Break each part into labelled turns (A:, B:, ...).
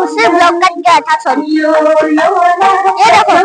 A: मुझसे block cut गया था सॉरी। ये देखो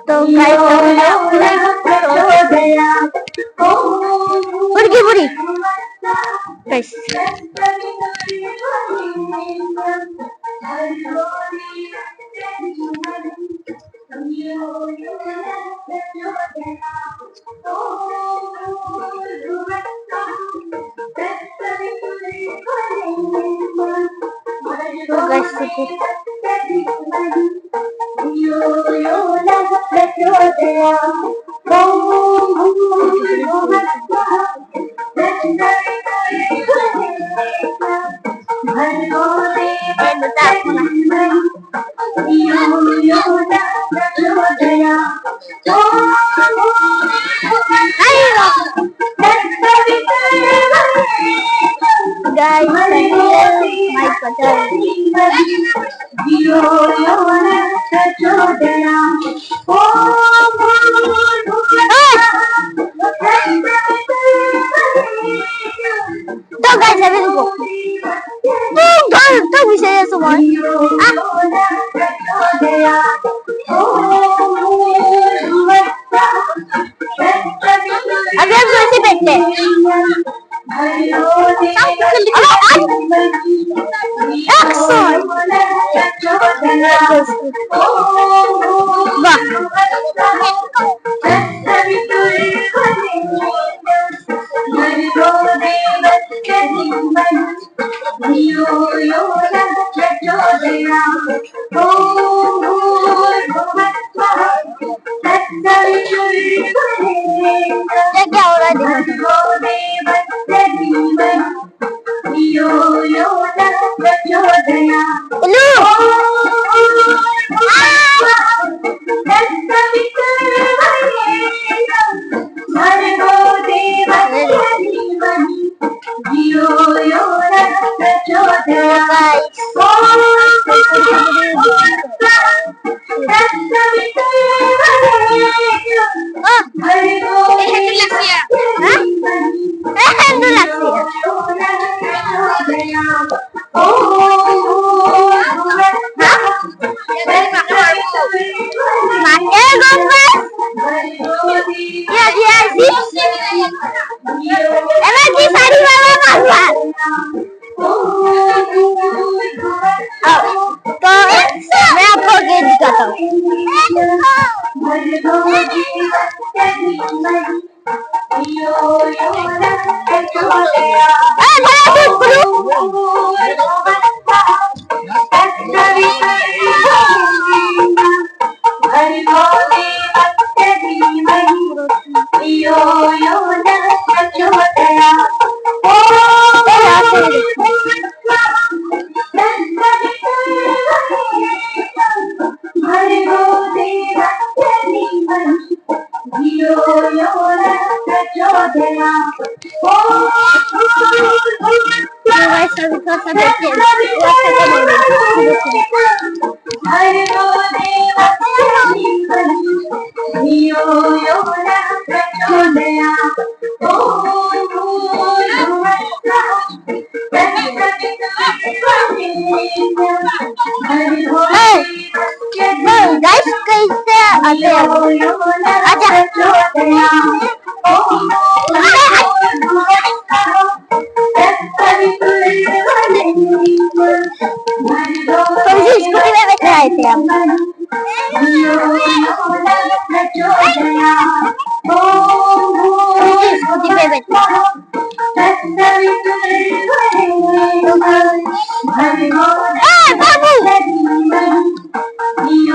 A: तो बुरी बुरी बस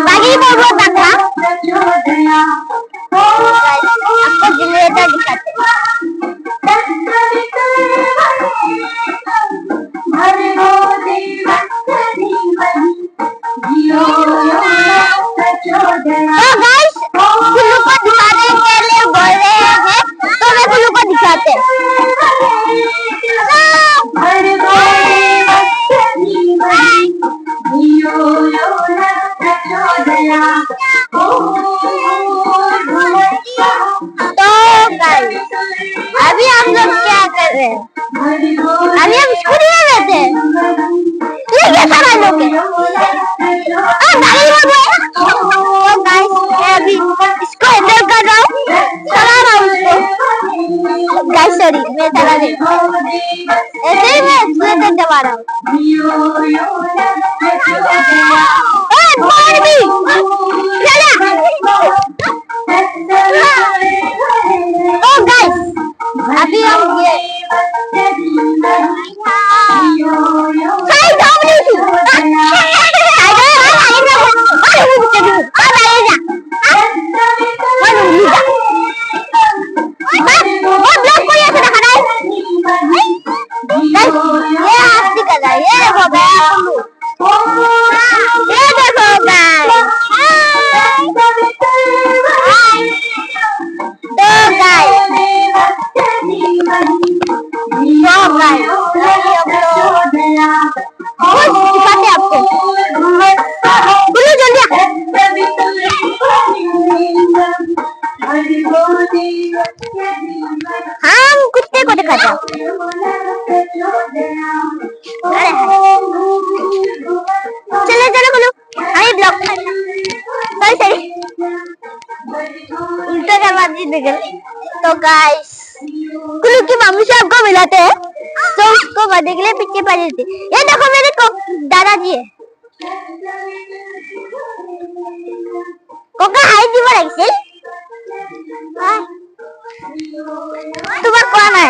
A: Lagi mau buat apa? तो गाइस अभी हम लोग क्या कर रहे हैं? अभी हम स्कूटी में बैठे हैं। ये क्या सारा लोग है? तो गाइस मैं अभी इसको हैंडल कर रहा हूँ, चला रहा हूँ उसको। गाइस सॉरी मैं चला रही हूँ, ऐसे ही मैं एक्सीलेटर दबा रहा हूँ। तो गाइस अभी हम ये हम कुत्ते को दिखाते हैं। चलो चलो बोलो, अरे ब्लॉक सॉरी सॉरी उल्टा करवा दीजिए। तो गाइस कुल्लू की मम्मी से आपको मिलाते हैं, तो उसको मरने के लिए पीछे पड़ी थी। ये देखो मेरे को दादाजी है। कोका हाय जी बोल एक्सेल तुम्हारा कौन है?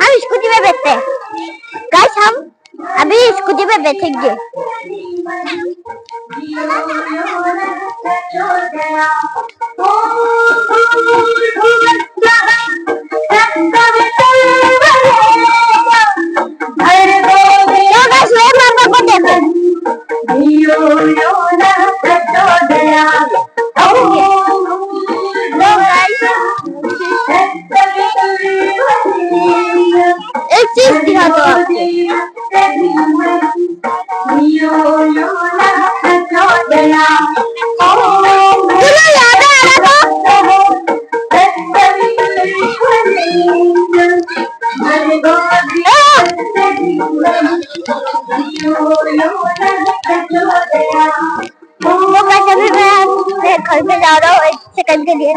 A: हम स्कूटी में बैठते हैं गाइस, हम अभी स्कूटी में बैठेंगे। एक चीज दिखा दो मैं घर में जा रहा हूँ 1 सेकंड के लिए।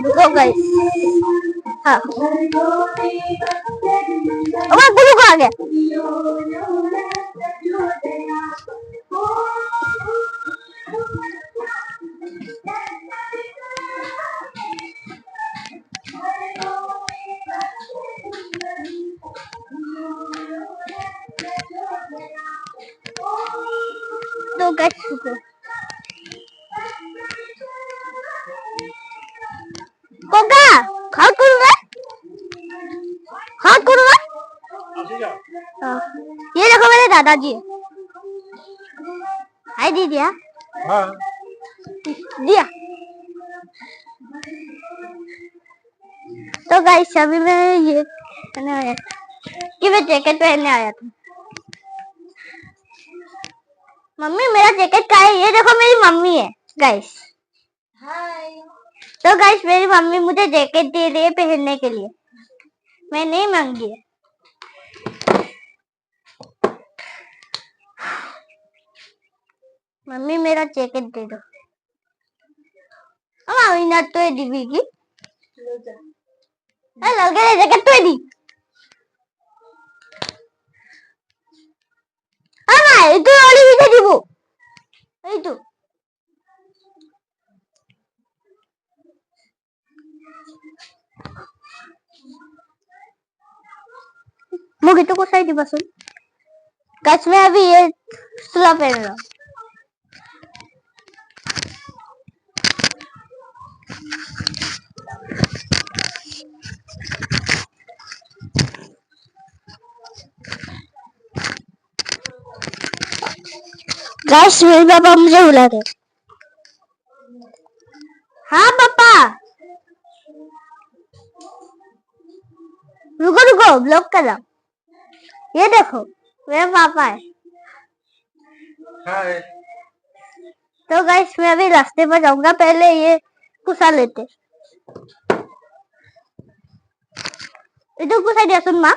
A: रुको गाइस, हाँ गुरु को आ गया। तो गाइस रुको, कोका हाथ करूंगा, हाथ करूंगा। ये देखो मेरे दादाजी हाय दी दिया। हाँ दिया। तो गाइस अभी मैं ये आया कि मैं जैकेट पहनने आया था। मम्मी मेरा जैकेट कहाँ है? ये देखो मेरी मम्मी है गाइस। हाय। तो गाइस मेरी मम्मी मुझे जैकेट दे रही है पहनने के लिए, मैं नहीं मांगी है। मम्मी मेरा जैकेट दे दो। मम्मी ना तो दीदी की लगे जैकेट तो दी। itu oli bisa dibu. Itu. Mau gitu kok saya dibasuh. Guys, मैं अभी ये सुला पहन रहा हूँ। गाइस मेरे पापा मुझे बुला रहे। हाँ पापा, रुको रुको ब्लॉक कर रहा। ये देखो मेरे पापा है।
B: हाय।
A: तो गाइस मैं अभी रास्ते पर जाऊंगा, पहले ये कुसा लेते। itu ku saya dia sunma